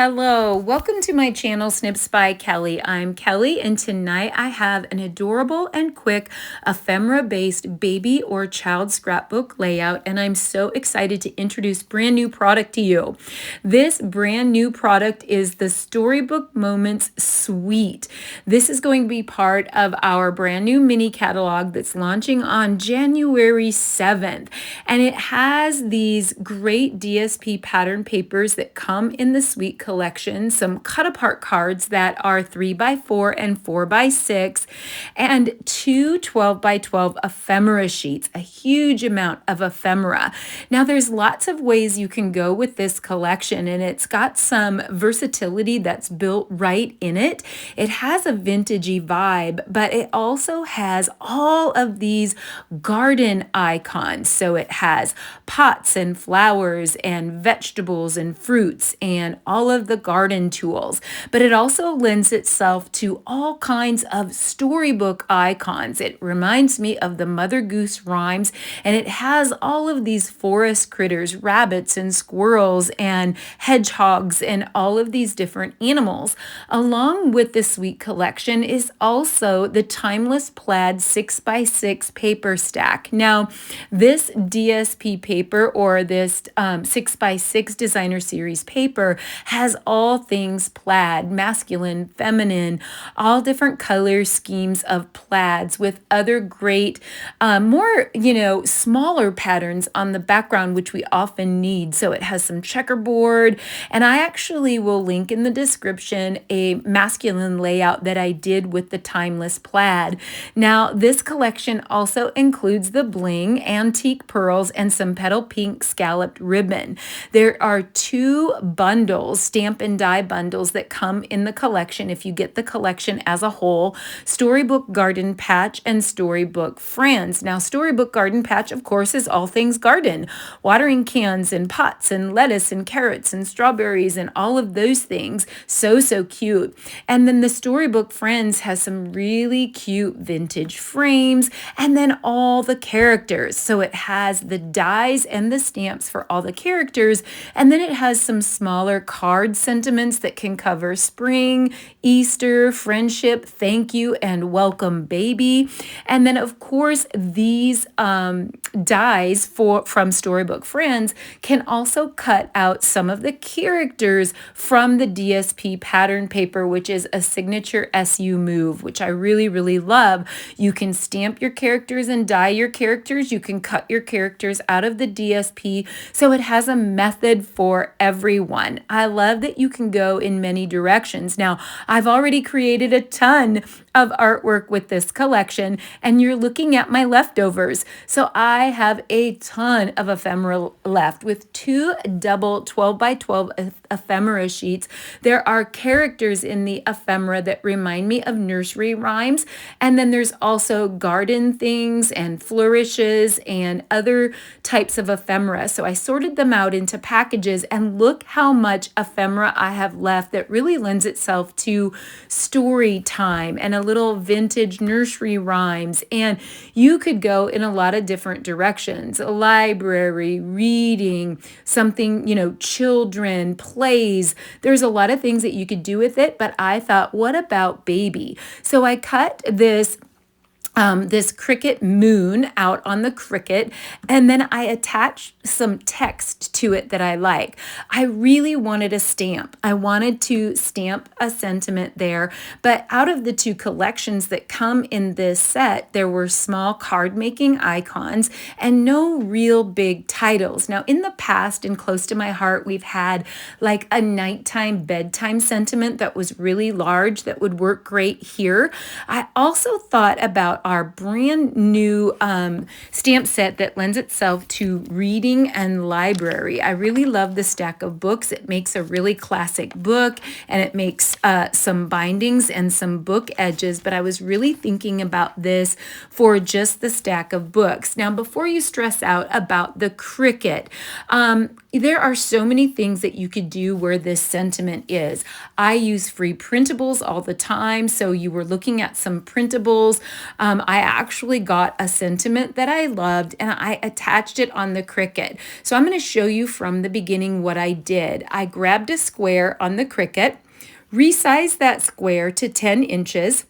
Hello, welcome to my channel Snips by Kelly. I'm Kelly and tonight I have an adorable and quick ephemera-based baby or child scrapbook layout, and I'm so excited to introduce brand new product to you. This brand new product is the Storybook Moments Suite. This is going to be part of our brand new mini catalog that's launching on January 7th, and it has these great DSP pattern papers that come in the suite collection, some cut apart cards that are 3x4 and 4x6, and two 12x12 ephemera sheets, a huge amount of ephemera. Now there's lots of ways you can go with this collection, and it's got some versatility that's built right in it. It has a vintagey vibe, but it also has all of these garden icons. So it has pots and flowers and vegetables and fruits and all of the garden tools, but it also lends itself to all kinds of storybook icons. It reminds me of the Mother Goose rhymes, and it has all of these forest critters, rabbits and squirrels and hedgehogs and all of these different animals. Along with the suite collection is also the timeless plaid 6x6 paper stack. Now, this DSP paper, or this 6x6 designer series paper, has all things plaid, masculine, feminine, all different color schemes of plaids with other great, more, smaller patterns on the background, which we often need. So it has some checkerboard, and I actually will link in the description a masculine layout that I did with the timeless plaid. Now, this collection also includes the bling, antique pearls, and some petal pink scalloped ribbon. There are two bundles, Stampin' die bundles, that come in the collection if you get the collection as a whole: Storybook Garden Patch and Storybook Friends. Now, Storybook Garden Patch, of course, is all things garden, watering cans and pots and lettuce and carrots and strawberries and all of those things. So cute. And then the Storybook Friends has some really cute vintage frames, and then all the characters. So it has the dies and the stamps for all the characters, and then it has some smaller card sentiments that can cover spring, Easter, friendship, thank you, and welcome baby. And then of course these dies from Storybook Friends can also cut out some of the characters from the DSP pattern paper, which is a signature SU move, which I really love. You can stamp your characters and die your characters. You can cut your characters out of the DSP. So it has a method for everyone. I love that you can go in many directions. Now, I've already created a ton of artwork with this collection, and you're looking at my leftovers. So I have a ton of ephemera left with two double 12x12 ephemera sheets. There are characters in the ephemera that remind me of nursery rhymes, and then there's also garden things and flourishes and other types of ephemera. So I sorted them out into packages, and look how much ephemera I have left that really lends itself to story time and a little vintage nursery rhymes. And you could go in a lot of different directions: a library, reading, something, children, plays. There's a lot of things that you could do with it, but I thought, what about baby? So I cut this cricket moon out on the cricket, and then I attached some text to it that I like. I really wanted a stamp. I wanted to stamp a sentiment there, but out of the two collections that come in this set, there were small card making icons and no real big titles. Now, in the past, and close to my heart, we've had like a nighttime bedtime sentiment that was really large that would work great here. I also thought about our brand new stamp set that lends itself to reading and library. I really love the stack of books. It makes a really classic book, and it makes some bindings and some book edges, but I was really thinking about this for just the stack of books. Now, before you stress out about the cricket, there are so many things that you could do where this sentiment is. I use free printables all the time, so you were looking at some printables. I actually got a sentiment that I loved and I attached it on the Cricut. So I'm going to show you from the beginning what I did. I grabbed a square on the Cricut, resized that square to 10 inches,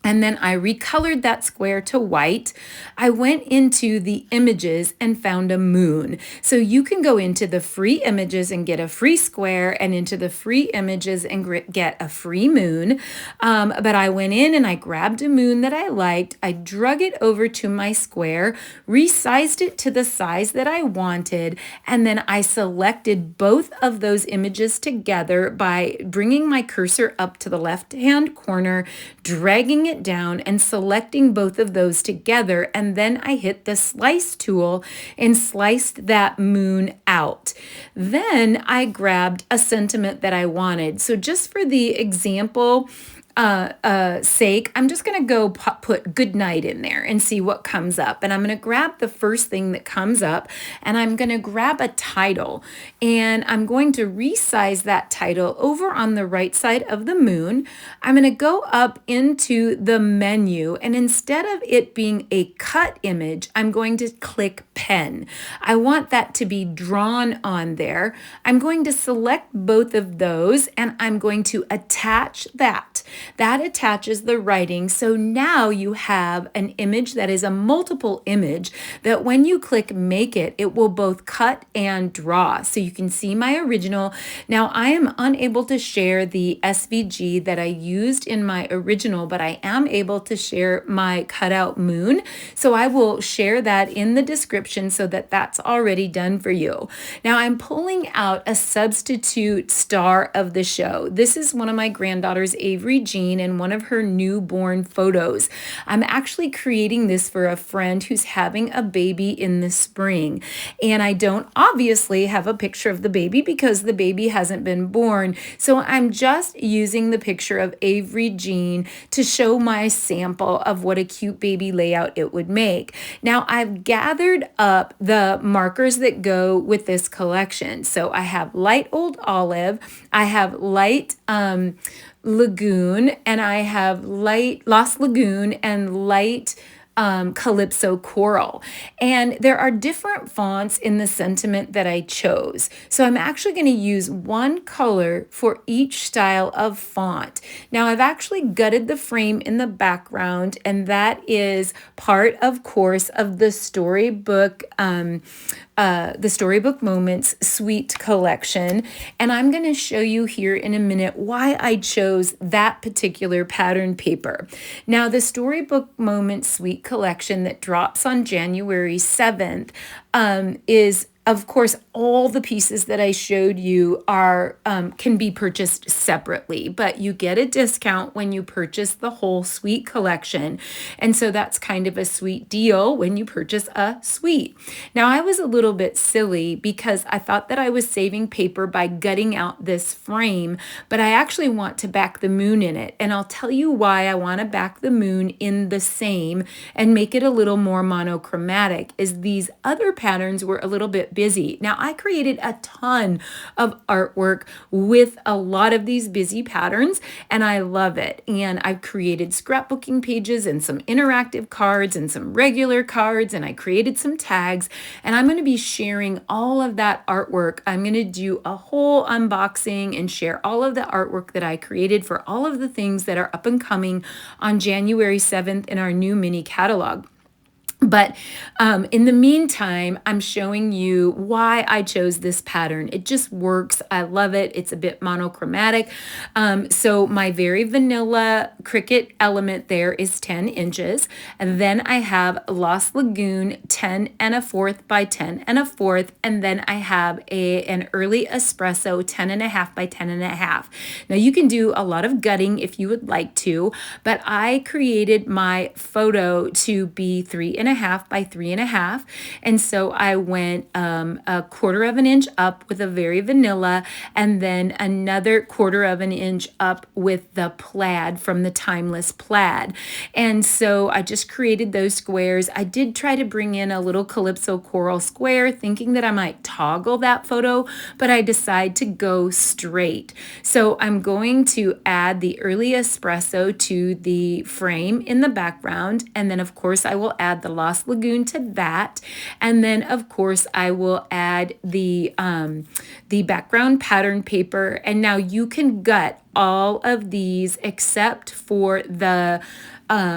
and then I recolored that square to white. I went into the images and found a moon. So you can go into the free images and get a free square, and into the free images and get a free moon. But I went in and I grabbed a moon that I liked. I drug it over to my square, resized it to the size that I wanted, and then I selected both of those images together by bringing my cursor up to the left-hand corner, dragging it down and selecting both of those together, and then I hit the slice tool and sliced that moon out. Then I grabbed a sentiment that I wanted. So just for the example sake, I'm just going to go put good night in there and see what comes up. And I'm going to grab the first thing that comes up, and I'm going to grab a title, and I'm going to resize that title over on the right side of the moon. I'm going to go up into the menu, and instead of it being a cut image, I'm going to click pen. I want that to be drawn on there. I'm going to select both of those, and I'm going to attach that. That attaches the writing. So now you have an image that is a multiple image that when you click make it, it will both cut and draw. So you can see my original. Now I am unable to share the SVG that I used in my original, but I am able to share my cutout moon. So I will share that in the description so that that's already done for you. Now I'm pulling out a substitute star of the show. This is one of my granddaughters, Avery Jean, and one of her newborn photos. I'm actually creating this for a friend who's having a baby in the spring. And I don't obviously have a picture of the baby because the baby hasn't been born. So I'm just using the picture of Avery Jean to show my sample of what a cute baby layout it would make. Now I've gathered up the markers that go with this collection. So I have light old olive, I have light Lagoon, and I have light Lost Lagoon and light Calypso coral. And there are different fonts in the sentiment that I chose. So I'm actually going to use one color for each style of font. Now I've actually gutted the frame in the background, and that is part, of course, of the Storybook Moments Suite collection. And I'm going to show you here in a minute why I chose that particular pattern paper. Now the Storybook Moments Suite collection that drops on January 7th is, of course, all the pieces that I showed you are can be purchased separately, but you get a discount when you purchase the whole suite collection. And so that's kind of a sweet deal when you purchase a suite. Now, I was a little bit silly because I thought that I was saving paper by gutting out this frame, but I actually want to back the moon in it. And I'll tell you why I want to back the moon in the same and make it a little more monochromatic, is these other patterns were a little bit busy. Now, I created a ton of artwork with a lot of these busy patterns, and I love it. And I've created scrapbooking pages and some interactive cards and some regular cards, and I created some tags, and I'm going to be sharing all of that artwork. I'm going to do a whole unboxing and share all of the artwork that I created for all of the things that are up and coming on January 7th in our new mini catalog. But in the meantime, I'm showing you why I chose this pattern. It just works. I love it. It's a bit monochromatic. So my very vanilla Cricut element there is 10 inches. And then I have Lost Lagoon 10 1/4 by 10 1/4. And then I have an early Espresso 10 1/2 by 10 1/2. Now you can do a lot of gutting if you would like to, but I created my photo to be 3 1/2 3.5 by 3.5. And so I went a 1/4 of an inch up with a very vanilla, and then another 1/4 of an inch up with the plaid from the Timeless Plaid. And so I just created those squares. I did try to bring in a little Calypso coral square, thinking that I might toggle that photo, but I decided to go straight. So I'm going to add the early espresso to the frame in the background, and then of course I will add the Lost Lagoon to that, and then of course I will add the background pattern paper. And now you can gut all of these except for the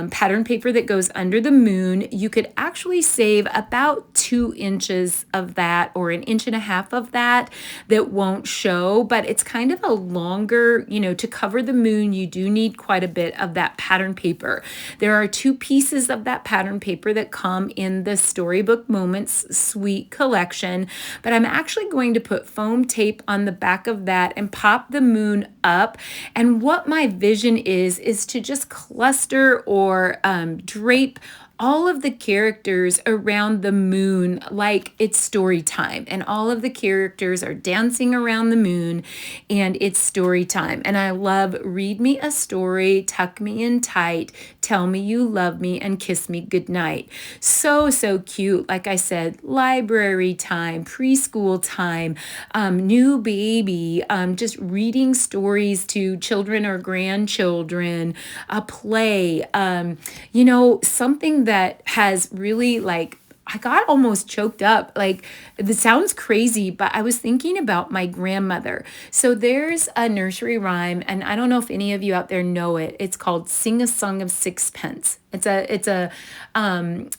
pattern paper that goes under the moon. You could actually save about 2 inches of that, or 1.5 inches of that won't show, but it's kind of a longer, to cover the moon, you do need quite a bit of that pattern paper. There are 2 pieces of that pattern paper that come in the Storybook Moments Suite collection, but I'm actually going to put foam tape on the back of that and pop the moon up. And what my vision is to just cluster or drape all of the characters around the moon like it's story time, and all of the characters are dancing around the moon and it's story time. And I love read me a story, tuck me in tight, tell me you love me, and kiss me goodnight. So cute. Like I said, library time, preschool time, new baby, just reading stories to children or grandchildren, a play, something that has really, like, I got almost choked up. Like, this sounds crazy, but I was thinking about my grandmother. So there's a nursery rhyme, and I don't know if any of you out there know it. It's called Sing a Song of Sixpence. It's a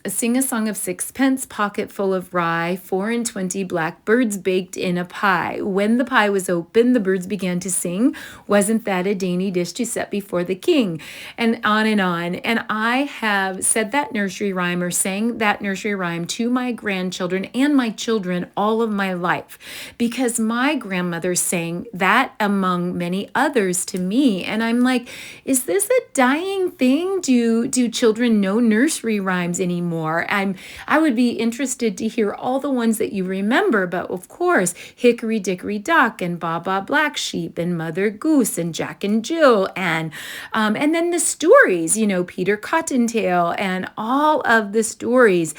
Sing a Song of Sixpence, pocket full of rye, 24 blackbirds baked in a pie. When the pie was open, the birds began to sing. Wasn't that a dainty dish to set before the king? And on and on. And I have said that nursery rhyme, or sang that nursery rhyme, to my grandchildren and my children all of my life, because my grandmother sang that among many others to me. And I'm like, is this a dying thing? Do children know nursery rhymes anymore? I would be interested to hear all the ones that you remember, but of course, Hickory Dickory Dock and Baa Black Sheep and Mother Goose and Jack and Jill, and then the stories, Peter Cottontail and all of the stories.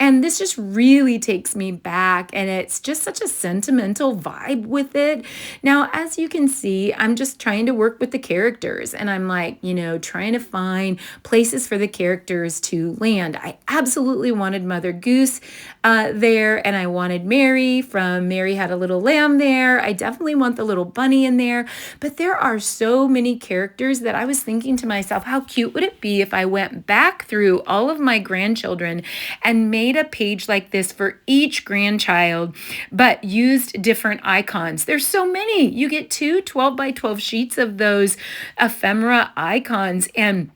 And this just really takes me back, and it's just such a sentimental vibe with it. Now, as you can see, I'm just trying to work with the characters, and I'm like, trying to find places for the characters to land. I absolutely wanted Mother Goose there, and I wanted Mary from Mary Had a Little Lamb there. I definitely want the little bunny in there, but there are so many characters that I was thinking to myself, how cute would it be if I went back through all of my grandchildren and made a page like this for each grandchild, but used different icons. There's so many. You get 2 12 by 12 sheets of those ephemera icons, and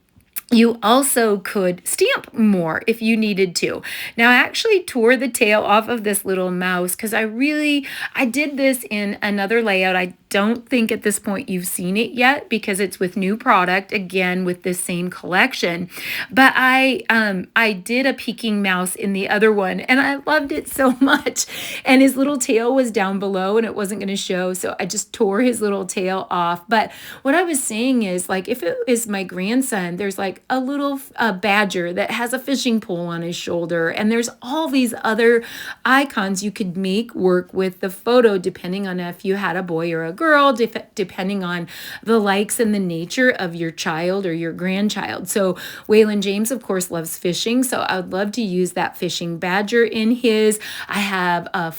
you also could stamp more if you needed to. Now, I actually tore the tail off of this little mouse because I did this in another layout. I don't think at this point you've seen it yet because it's with new product, again with this same collection. But I did a peeking mouse in the other one, and I loved it so much. And his little tail was down below and it wasn't going to show, so I just tore his little tail off. But what I was saying is, like, if it is my grandson, there's like a little badger that has a fishing pole on his shoulder, and there's all these other icons you could make work with the photo, depending on if you had a boy or a girl, depending on the likes and the nature of your child or your grandchild. So Waylon James, of course, loves fishing, so I would love to use that fishing badger in his. I have a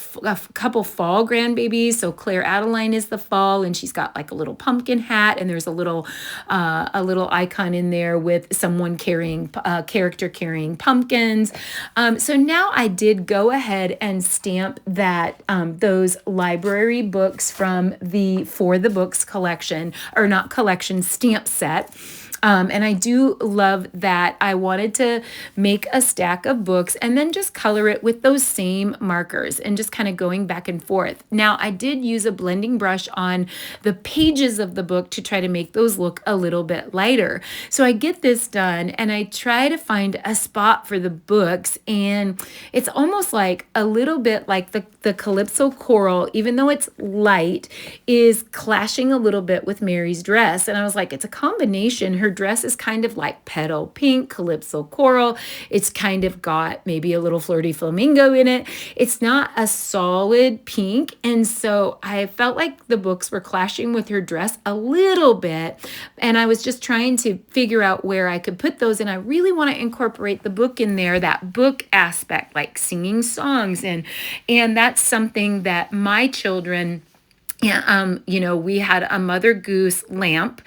couple fall grandbabies. So Claire Adeline is the fall, and she's got like a little pumpkin hat, and there's a little icon in there with someone carrying character carrying pumpkins. So now I did go ahead and stamp that those library books from the For the Books collection, or not collection, stamp set. And I do love that I wanted to make a stack of books and then just color it with those same markers and just kind of going back and forth. Now, I did use a blending brush on the pages of the book to try to make those look a little bit lighter. So I get this done and I try to find a spot for the books, and it's almost like a little bit like the Calypso coral, even though it's light, is clashing a little bit with Mary's dress. And I was like, it's a combination. Her dress is kind of like petal pink, Calypso coral. It's kind of got maybe a little flirty flamingo in it. It's not a solid pink. And so I felt like the books were clashing with her dress a little bit. And I was just trying to figure out where I could put those. And I really want to incorporate the book in there, that book aspect, like singing songs. And that's something that my children, we had a Mother Goose lamp,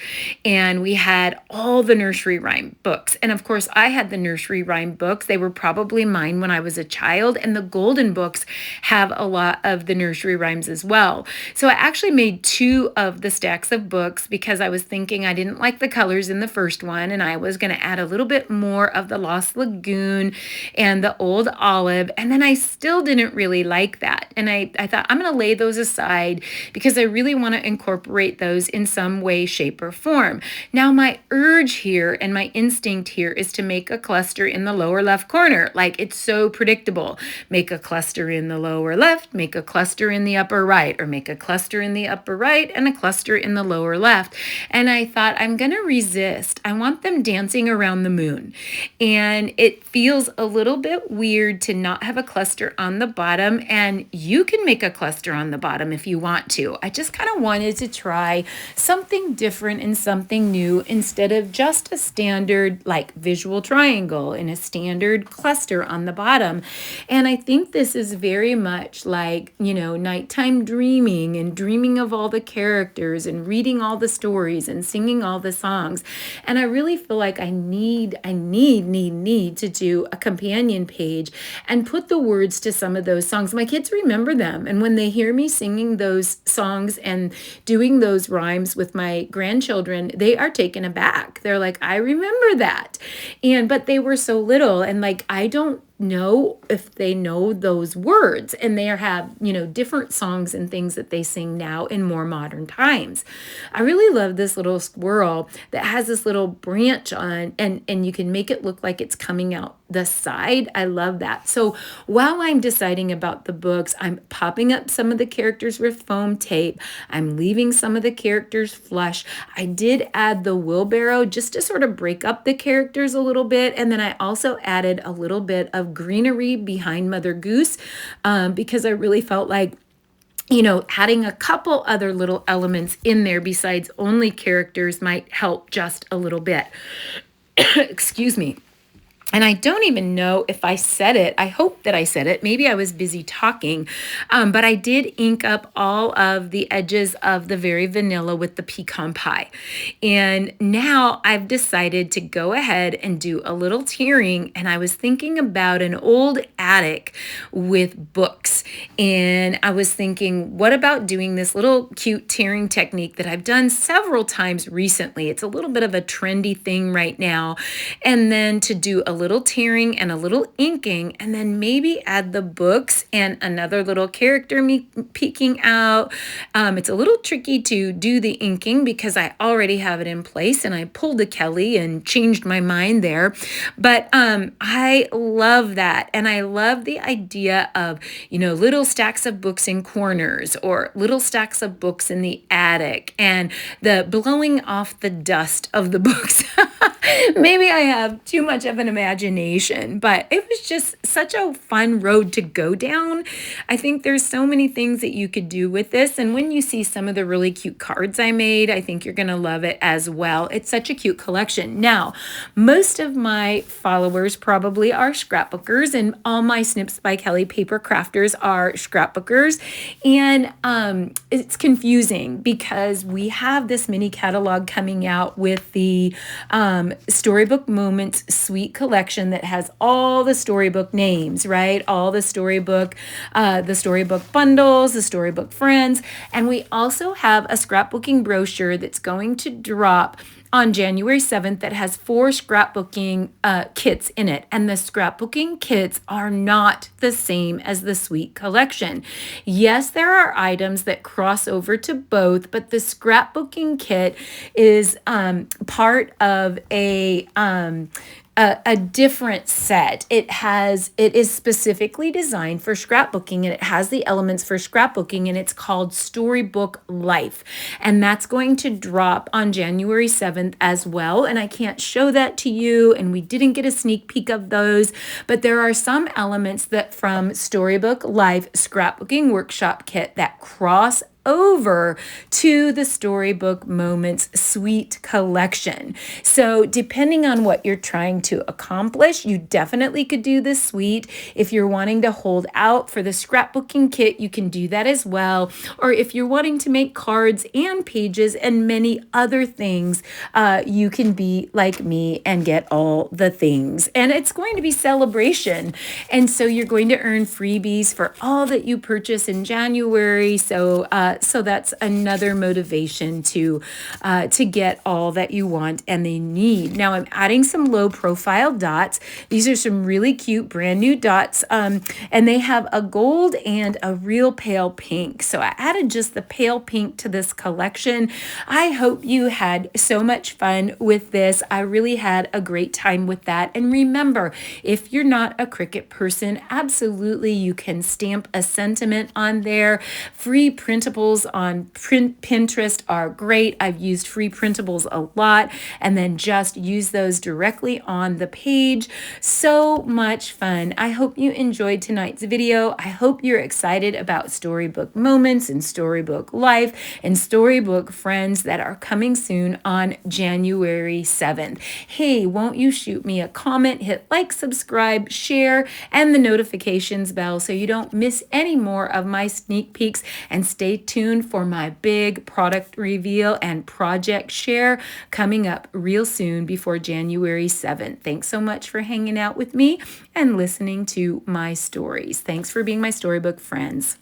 and we had all the nursery rhyme books. And of course, I had the nursery rhyme books. They were probably mine when I was a child. And the golden books have a lot of the nursery rhymes as well. So I actually made 2 of the stacks of books because I was thinking I didn't like the colors in the first one, and I was going to add a little bit more of the Lost Lagoon and the Old Olive. And then I still didn't really like that. And I thought I'm going to lay those aside because I really want to incorporate those in some way, shape, or form. Now, my urge here and my instinct here is to make a cluster in the lower left corner. Like, it's so predictable. Make a cluster in the lower left, make a cluster in the upper right, or make a cluster in the upper right and a cluster in the lower left. And I thought, I'm going to resist. I want them dancing around the moon. And it feels a little bit weird to not have a cluster on the bottom. And you can make a cluster on the bottom if you want to. I just kind of wanted to try something different and something new instead of just a standard like visual triangle and a standard cluster on the bottom. And I think this is very much like, nighttime dreaming and dreaming of all the characters and reading all the stories and singing all the songs. And I really feel like I need to do a companion page and put the words to some of those songs. My kids remember them. And when they hear me singing those songs and doing those rhymes with my grandchildren, they are taken aback. They're like, I remember that. But they were so little, and like, I don't know if they know those words, and they have, different songs and things that they sing now in more modern times. I really love this little squirrel that has this little branch on, and you can make it look like it's coming out the side. I love that. So while I'm deciding about the books, I'm popping up some of the characters with foam tape. I'm leaving some of the characters flush. I did add the wheelbarrow just to sort of break up the characters a little bit. And then I also added a little bit of greenery behind Mother Goose because I really felt like adding a couple other little elements in there besides only characters might help just a little bit. Excuse me. And I don't even know if I said it. I hope that I said it. Maybe I was busy talking. But I did ink up all of the edges of the Very Vanilla with the pecan pie. And now I've decided to go ahead and do a little tiering. And I was thinking about an old attic with books. And I was thinking, what about doing this little cute tiering technique that I've done several times recently? It's a little bit of a trendy thing right now. And then to do a little tearing and a little inking, and then maybe add the books and another little character peeking out. It's a little tricky to do the inking because I already have it in place, and I pulled a Kelly and changed my mind there. But I love that. And I love the idea of, little stacks of books in corners or little stacks of books in the attic and the blowing off the dust of the books. Maybe I have too much of an imagination, but it was just such a fun road to go down. I think there's so many things that you could do with this. And when you see some of the really cute cards I made, I think you're going to love it as well. It's such a cute collection. Now, most of my followers probably are scrapbookers, and all my Snips by Kelly paper crafters are scrapbookers. And it's confusing because we have this mini catalog coming out with the Storybook Moments Sweet Collection that has all the storybook names, right? All the storybook bundles, the storybook friends. And we also have a scrapbooking brochure that's going to drop on January 7th that has 4 scrapbooking kits in it. And the scrapbooking kits are not the same as the Sweet Collection. Yes, there are items that cross over to both, but the scrapbooking kit is part of a different set. It is specifically designed for scrapbooking, and it has the elements for scrapbooking, and it's called Storybook Life. And that's going to drop on January 7th as well. And I can't show that to you, and we didn't get a sneak peek of those, but there are some elements that from Storybook Life Scrapbooking Workshop Kit that cross over to the Storybook Moments Sweet Collection. So depending on what you're trying to accomplish, you definitely could do the Sweet. If you're wanting to hold out for the scrapbooking kit, you can do that as well. Or if you're wanting to make cards and pages and many other things, you can be like me and get all the things. And it's going to be celebration. And so you're going to earn freebies for all that you purchase in January. So that's another motivation to get all that you want and they need. Now I'm adding some low profile dots. These are some really cute brand new dots, and they have a gold and a real pale pink. So I added just the pale pink to this collection. I hope you had so much fun with this. I really had a great time with that. And remember, if you're not a Cricut person, absolutely you can stamp a sentiment on there. Free printables on Pinterest are great. I've used free printables a lot and then just use those directly on the page. So much fun. I hope you enjoyed tonight's video. I hope you're excited about Storybook Moments and Storybook Life and Storybook Friends that are coming soon on January 7th. Hey, won't you shoot me a comment, hit like, subscribe, share, and the notifications bell so you don't miss any more of my sneak peeks, and stay tuned for my big product reveal and project share coming up real soon before January 7th. Thanks so much for hanging out with me and listening to my stories. Thanks for being my storybook friends.